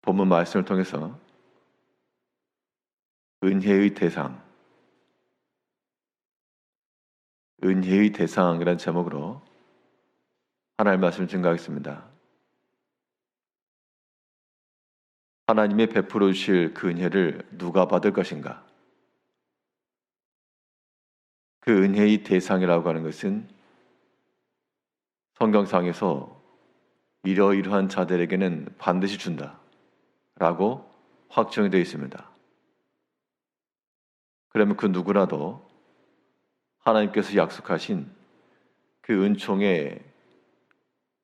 본문 말씀을 통해서 은혜의 대상이라는 제목으로 하나님의 말씀을 증거하겠습니다. 하나님의 베풀어 주실 그 은혜를 누가 받을 것인가? 그 은혜의 대상이라고 하는 것은 성경상에서 이러이러한 자들에게는 반드시 준다 라고 확정이 되어 있습니다. 그러면 그 누구라도 하나님께서 약속하신 그 은총의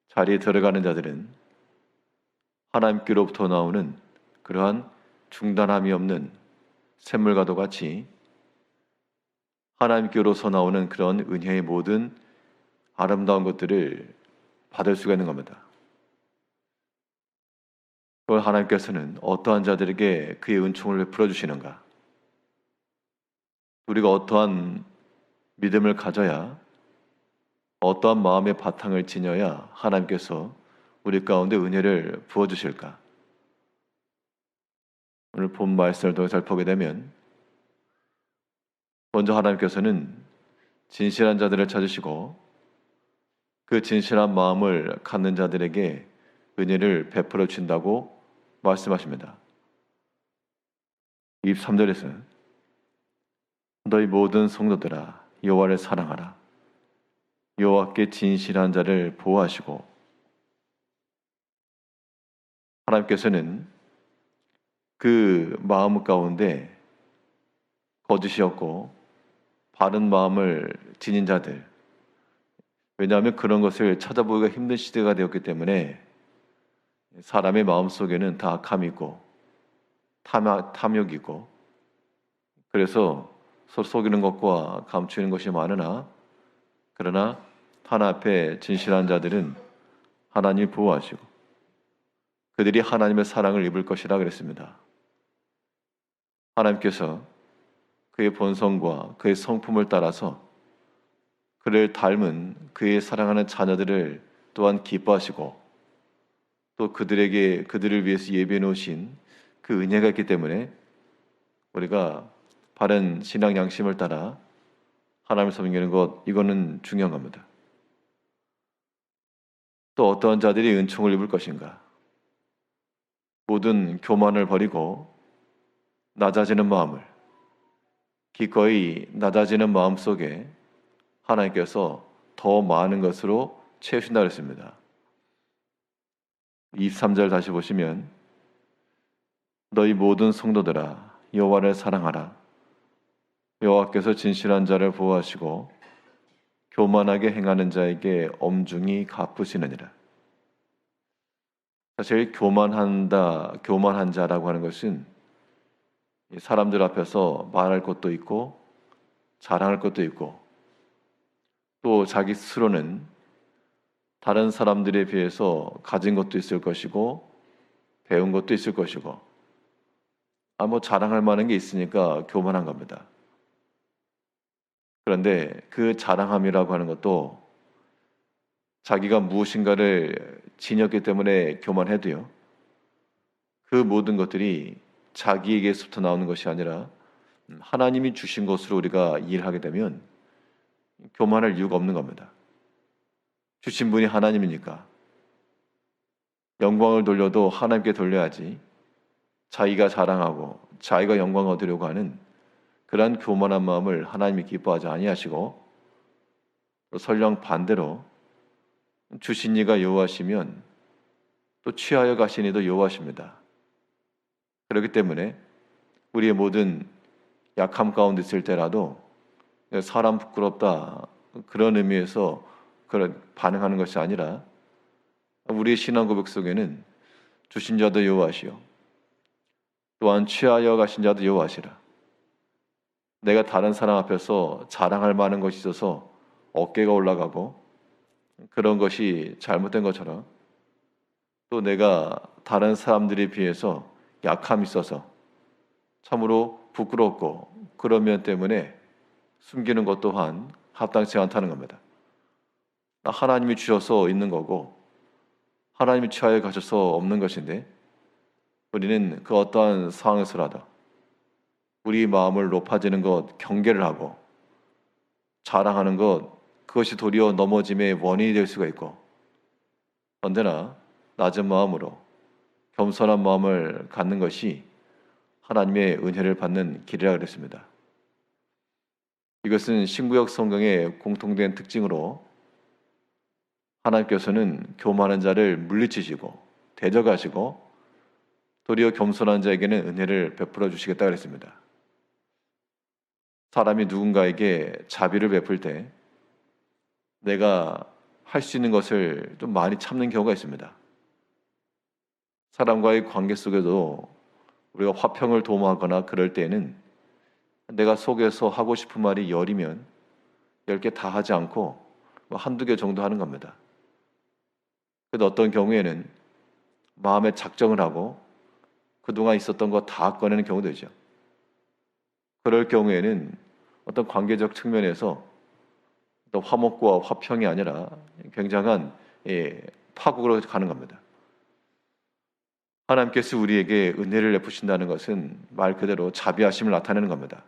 자리에 들어가는 자들은 하나님께로부터 나오는 그러한 중단함이 없는 샘물과도 같이 하나님께로서 나오는 그런 은혜의 모든 아름다운 것들을 받을 수가 있는 겁니다. 그걸 하나님께서는 어떠한 자들에게 그의 은총을 베풀어 주시는가? 우리가 어떠한 믿음을 가져야, 어떠한 마음의 바탕을 지녀야 하나님께서 우리 가운데 은혜를 부어주실까? 오늘 본 말씀을 통해 살펴보게 되면 먼저 하나님께서는 진실한 자들을 찾으시고 그 진실한 마음을 갖는 자들에게 은혜를 베풀어 주신다고 말씀하십니다. 23절에서 너희 모든 성도들아 여호와를 사랑하라. 여호와께 진실한 자를 보호하시고, 하나님께서는 그 마음 가운데 거짓이 없고 바른 마음을 지닌 자들, 왜냐하면 그런 것을 찾아보기가 힘든 시대가 되었기 때문에 사람의 마음 속에는 다 악함이 있고 탐욕이 있고, 그래서 서로 속이는 것과 감추는 것이 많으나, 그러나 하나 앞에 진실한 자들은 하나님이 보호하시고 그들이 하나님의 사랑을 입을 것이라 그랬습니다. 하나님께서 그의 본성과 그의 성품을 따라서 그를 닮은 그의 사랑하는 자녀들을 또한 기뻐하시고, 또 그들을 위해서 예비해 놓으신 그 은혜가 있기 때문에 우리가 바른 신앙 양심을 따라 하나님을 섬기는 것, 이거는 중요한 겁니다. 또 어떠한 자들이 은총을 입을 것인가? 모든 교만을 버리고 낮아지는 마음을, 기꺼이 낮아지는 마음 속에 하나님께서 더 많은 것으로 채우신다 그랬습니다. 23절 다시 보시면 너희 모든 성도들아 여호와를 사랑하라. 여호와께서 진실한 자를 보호하시고 교만하게 행하는 자에게 엄중히 갚으시느니라. 사실 교만한 자라고 하는 것은 사람들 앞에서 말할 것도 있고 자랑할 것도 있고, 또 자기 스스로는 다른 사람들에 비해서 가진 것도 있을 것이고 배운 것도 있을 것이고, 자랑할 만한 게 있으니까 교만한 겁니다. 그런데 그 자랑함이라고 하는 것도 자기가 무엇인가를 지녔기 때문에 교만해도요, 그 모든 것들이 자기에게서부터 나오는 것이 아니라 하나님이 주신 것으로 우리가 일하게 되면 교만할 이유가 없는 겁니다. 주신 분이 하나님이니까 영광을 돌려도 하나님께 돌려야지, 자기가 자랑하고 자기가 영광을 얻으려고 하는 그러한 교만한 마음을 하나님이 기뻐하지 아니하시고, 설령 반대로 주신 이가 여호와시면 또 취하여 가신 이도 여호와십니다. 그렇기 때문에 우리의 모든 약함 가운데 있을 때라도 사람 부끄럽다 그런 의미에서 그런 반응하는 것이 아니라, 우리의 신앙 고백 속에는 주신 자도 여호와시요 또한 취하여 가신 자도 여호와시라. 내가 다른 사람 앞에서 자랑할 만한 것이 있어서 어깨가 올라가고 그런 것이 잘못된 것처럼, 또 내가 다른 사람들에 비해서 약함이 있어서 참으로 부끄럽고 그런 면 때문에 숨기는 것 또한 합당치 않다는 겁니다. 하나님이 주셔서 있는 거고 하나님이 취하여 가셔서 없는 것인데, 우리는 그 어떠한 상황에서라도 우리 마음을 높아지는 것, 경계를 하고 자랑하는 것, 그것이 도리어 넘어짐의 원인이 될 수가 있고, 언제나 낮은 마음으로 겸손한 마음을 갖는 것이 하나님의 은혜를 받는 길이라 그랬습니다. 이것은 신구약 성경의 공통된 특징으로 하나님께서는 교만한 자를 물리치시고 대적하시고 도리어 겸손한 자에게는 은혜를 베풀어 주시겠다 그랬습니다. 사람이 누군가에게 자비를 베풀 때 내가 할 수 있는 것을 좀 많이 참는 경우가 있습니다. 사람과의 관계 속에도 우리가 화평을 도모하거나 그럴 때에는 내가 속에서 하고 싶은 말이 10이면 10개 다 하지 않고 한두 개 정도 하는 겁니다. 그래도 어떤 경우에는 마음에 작정을 하고 그동안 있었던 거 다 꺼내는 경우도 있죠. 그럴 경우에는 어떤 관계적 측면에서 또 화목과 화평이 아니라 굉장한 파국으로 가는 겁니다. 하나님께서 우리에게 은혜를 베푸신다는 것은 말 그대로 자비하심을 나타내는 겁니다.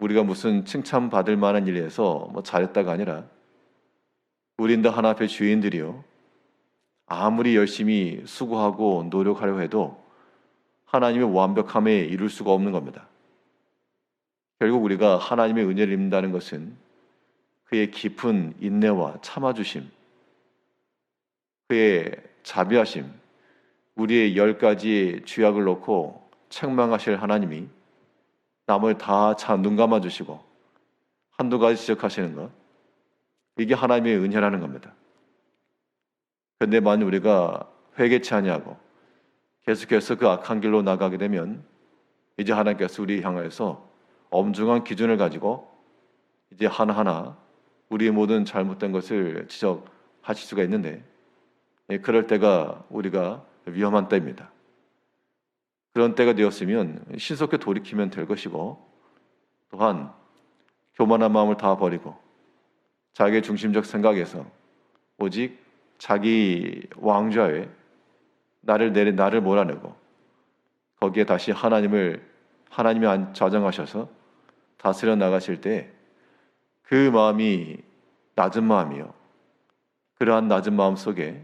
우리가 무슨 칭찬받을 만한 일에서 잘했다가 아니라 우린 다 하나 앞에 주인들이요, 아무리 열심히 수고하고 노력하려 해도 하나님의 완벽함에 이룰 수가 없는 겁니다. 결국 우리가 하나님의 은혜를 입는다는 것은 그의 깊은 인내와 참아주심, 그의 자비하심, 우리의 10가지의 죄악을 놓고 책망하실 하나님이 남을 다 눈 감아주시고 한두 가지 지적하시는 것, 이게 하나님의 은혜라는 겁니다. 그런데 만약 우리가 회개치 아니하고 계속해서 그 악한 길로 나가게 되면 이제 하나님께서 우리 향해서 엄중한 기준을 가지고 이제 하나하나 우리의 모든 잘못된 것을 지적하실 수가 있는데, 그럴 때가 우리가 위험한 때입니다. 그런 때가 되었으면 신속히 돌이키면 될 것이고, 또한 교만한 마음을 다 버리고 자기의 중심적 생각에서 오직 자기 왕좌에 나를 몰아내고 거기에 다시 하나님이 좌정하셔서 다스려 나가실 때 그 마음이 낮은 마음이요, 그러한 낮은 마음 속에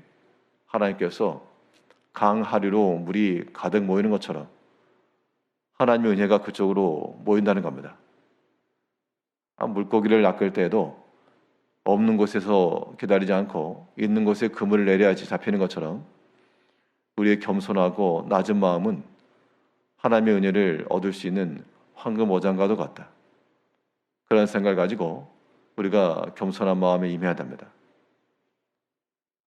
하나님께서 강하류로 물이 가득 모이는 것처럼 하나님의 은혜가 그쪽으로 모인다는 겁니다. 물고기를 낚을 때에도 없는 곳에서 기다리지 않고 있는 곳에 그물을 내려야지 잡히는 것처럼 우리의 겸손하고 낮은 마음은 하나님의 은혜를 얻을 수 있는 황금 어장과도 같다. 그런 생각을 가지고 우리가 겸손한 마음에 임해야 합니다.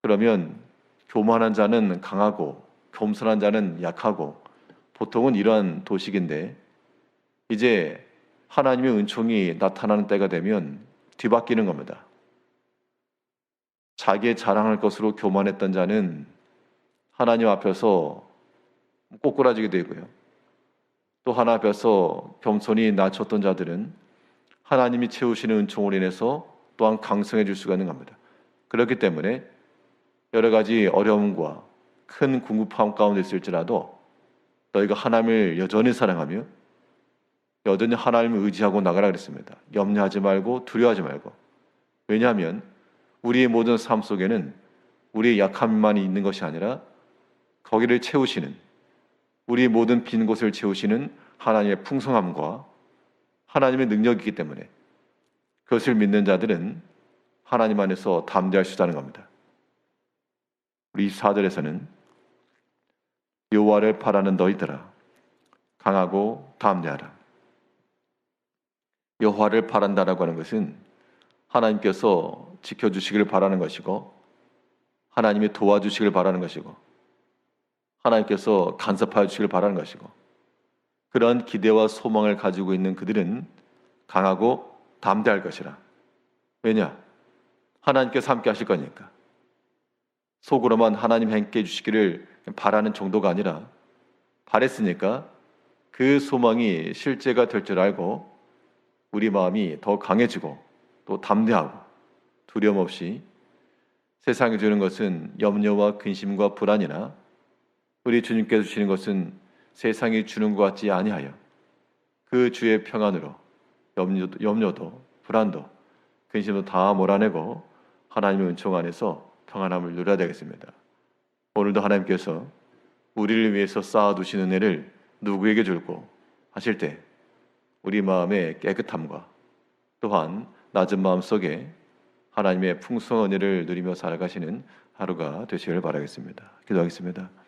그러면 교만한 자는 강하고 겸손한 자는 약하고, 보통은 이러한 도식인데, 이제 하나님의 은총이 나타나는 때가 되면 뒤바뀌는 겁니다. 자기의 자랑할 것으로 교만했던 자는 하나님 앞에서 꼬꾸라지게 되고요, 또 하나님 앞에서 겸손히 낮췄던 자들은 하나님이 채우시는 은총으로 인해서 또한 강성해질 수가 있는 겁니다. 그렇기 때문에 여러 가지 어려움과 큰 궁핍함 가운데 있을지라도 너희가 하나님을 여전히 사랑하며 여전히 하나님을 의지하고 나가라 그랬습니다. 염려하지 말고 두려워하지 말고. 왜냐하면 우리의 모든 삶 속에는 우리의 약함만이 있는 것이 아니라 거기를 채우시는, 우리의 모든 빈 곳을 채우시는 하나님의 풍성함과 하나님의 능력이기 때문에 그것을 믿는 자들은 하나님 안에서 담대할 수 있다는 겁니다. 우리 24절에서는 여호와를 바라는 너희들아 강하고 담대하라. 여호와를 바란다라고 하는 것은 하나님께서 지켜주시기를 바라는 것이고, 하나님이 도와주시기를 바라는 것이고, 하나님께서 간섭하여 주시기를 바라는 것이고, 그러한 기대와 소망을 가지고 있는 그들은 강하고 담대할 것이라. 왜냐? 하나님께서 함께 하실 거니까. 속으로만 하나님 함께 해주시기를 바라는 정도가 아니라 바랬으니까 그 소망이 실제가 될 줄 알고 우리 마음이 더 강해지고 또 담대하고 두려움 없이 세상이 주는 것은 염려와 근심과 불안이나 우리 주님께서 주시는 것은 세상이 주는 것 같지 아니하여 그 주의 평안으로 염려도 불안도 근심도 다 몰아내고 하나님의 은총 안에서 평안함을 누려야 되겠습니다. 오늘도 하나님께서 우리를 위해서 쌓아두신 은혜를 누구에게 줄고 하실 때 우리 마음의 깨끗함과 또한 낮은 마음 속에 하나님의 풍성한 은혜를 누리며 살아가시는 하루가 되시길 바라겠습니다. 기도하겠습니다.